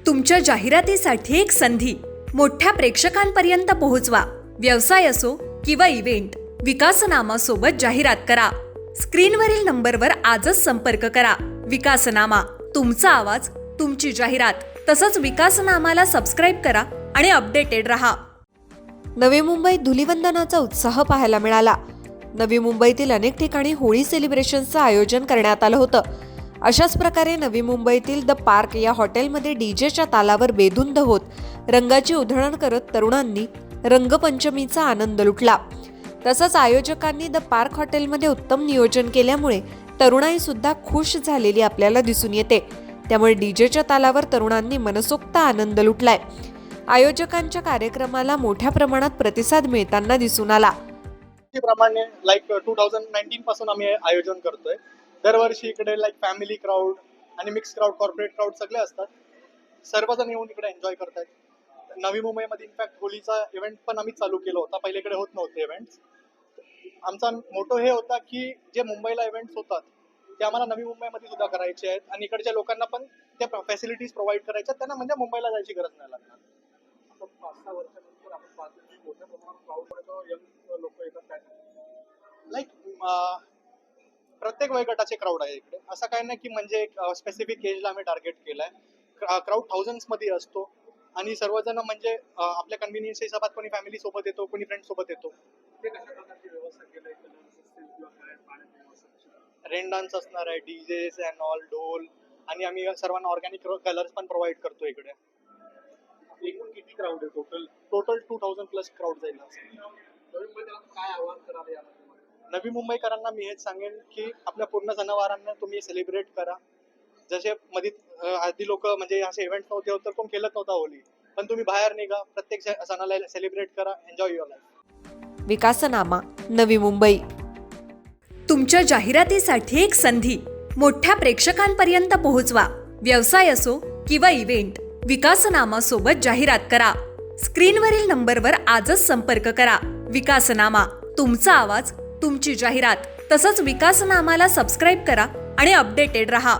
तुमच्या जाहिरातीसाठी एक संधी मोठ्या प्रेक्षकांपर्यंत पोहोचवा. व्यवसाय असो किंवा इव्हेंट, विकासनामा सोबत जाहिरात करा. स्क्रीनवरील नंबरवर आजच संपर्क करा. विकासनामा, तुमचा आवाज, तुमची जाहिरात. तसंच विकासनामाला सबस्क्राईब करा आणि अपडेटेड रहा. नवी मुंबईत धुलिवंदनाचा उत्साह पाहायला मिळाला. नवी मुंबईतील अनेक ठिकाणी होळी सेलिब्रेशनचं आयोजन करण्यात आलं होतं. अशाच प्रकारे नवी मुंबईतील द पार्क या हॉटेलमध्ये डीजेच्या तालावर बेधुंद होत रंगाची उधळण करत तरुणांनी रंगपंचमीचा आनंद लुटला. तसंच आयोजकांनी द पार्क हॉटेलमध्ये उत्तम नियोजन केल्यामुळे तरुणाई सुद्धा खुश झालेली आपल्याला दिसून येते. त्यामुळे डीजेच्या तालावर तरुणांनी मनसोक्त आनंद लुटलाय. आयोजकांच्या कार्यक्रमाला मोठ्या प्रमाणात प्रतिसाद मिळताना दिसून आला. प्रमाणे 2019 पासून आम्ही आयोजन करतोय. दरवर्षी इकडे फॅमिली क्राऊड आणि मिक्स क्राऊड, कॉर्पोरेट क्राऊड सगळे असतात. सर्वजण येऊन इकडे एन्जॉय करतायत. नवी मुंबईमध्ये इनफॅक्ट होळीचा इव्हेंट पण आम्ही चालू केला होता. पहिले इकडे होत नव्हते इव्हेंट्स. आमचा मोटो हे होता की जे मुंबईला इव्हेंट्स होतात ते आम्हाला नवी मुंबईमध्ये सुद्धा करायचे आहेत आणि इकडच्या लोकांना पण त्या फॅसिलिटीज प्रोव्हाइड करायच्या. त्यांना म्हणजे मुंबईला जायची गरज नाही लागणार. 5-6 वर्षानंतर आपण पाहतो की मोठ्या प्रमाणात क्राऊड यंग लोक येतात. प्रत्येक वयोगटाचे क्राऊड आहे इकडे. असं काही नाही की म्हणजे स्पेसिफिक एजला आम्ही टार्गेट केलाय. क्राऊड थाउजंड्स मध्ये असतो आणि सर्वजण म्हणजे आपल्या कन्व्हिनियन्स हिसाबात कोणी फॅमिली सोबत येतो, कोणी फ्रेंड सोबत येतो. ते कशा प्रकारची व्यवस्था केली आहे? रेन डान्स असणार आहे, डीजेस अँड ऑल, ढोल, आणि आम्ही सर्वांना ऑर्गॅनिक कलर्स पण प्रोव्हाइड करतो इकडे. एकूण किती क्राऊड आहे? टोटल 2000+ क्राऊड जाईल. काय आव्हान करावे यामध्ये? नवी मुंबईकरांना मी हेच सांगेन की आपल्या पूर्ण सणवारांना तुम्ही सेलिब्रेट करा. जसे मध्ये आधी लोक म्हणजे असे इव्हेंट नव्हते होत तर कोण केलंच नव्हता होली, पण तुम्ही बाहेर निघा, प्रत्येक सणाला सेलिब्रेट करा, enjoy your life. विकासनामा, Navi Mumbai. तुमच्या जाहिरातीसाठी एक संधी मोठ्या प्रेक्षकांपर्यंत पोहोचवा. व्यवसाय असो किंवा इव्हेंट, विकासनामा सोबत जाहिरात करा. स्क्रीनवरील नंबरवर आजच संपर्क करा. विकासनामा, तुमचा आवाज, तुमची जाहिरात. तसंच विकासनामाला सबस्क्राईब करा आणि अपडेटेड रहा.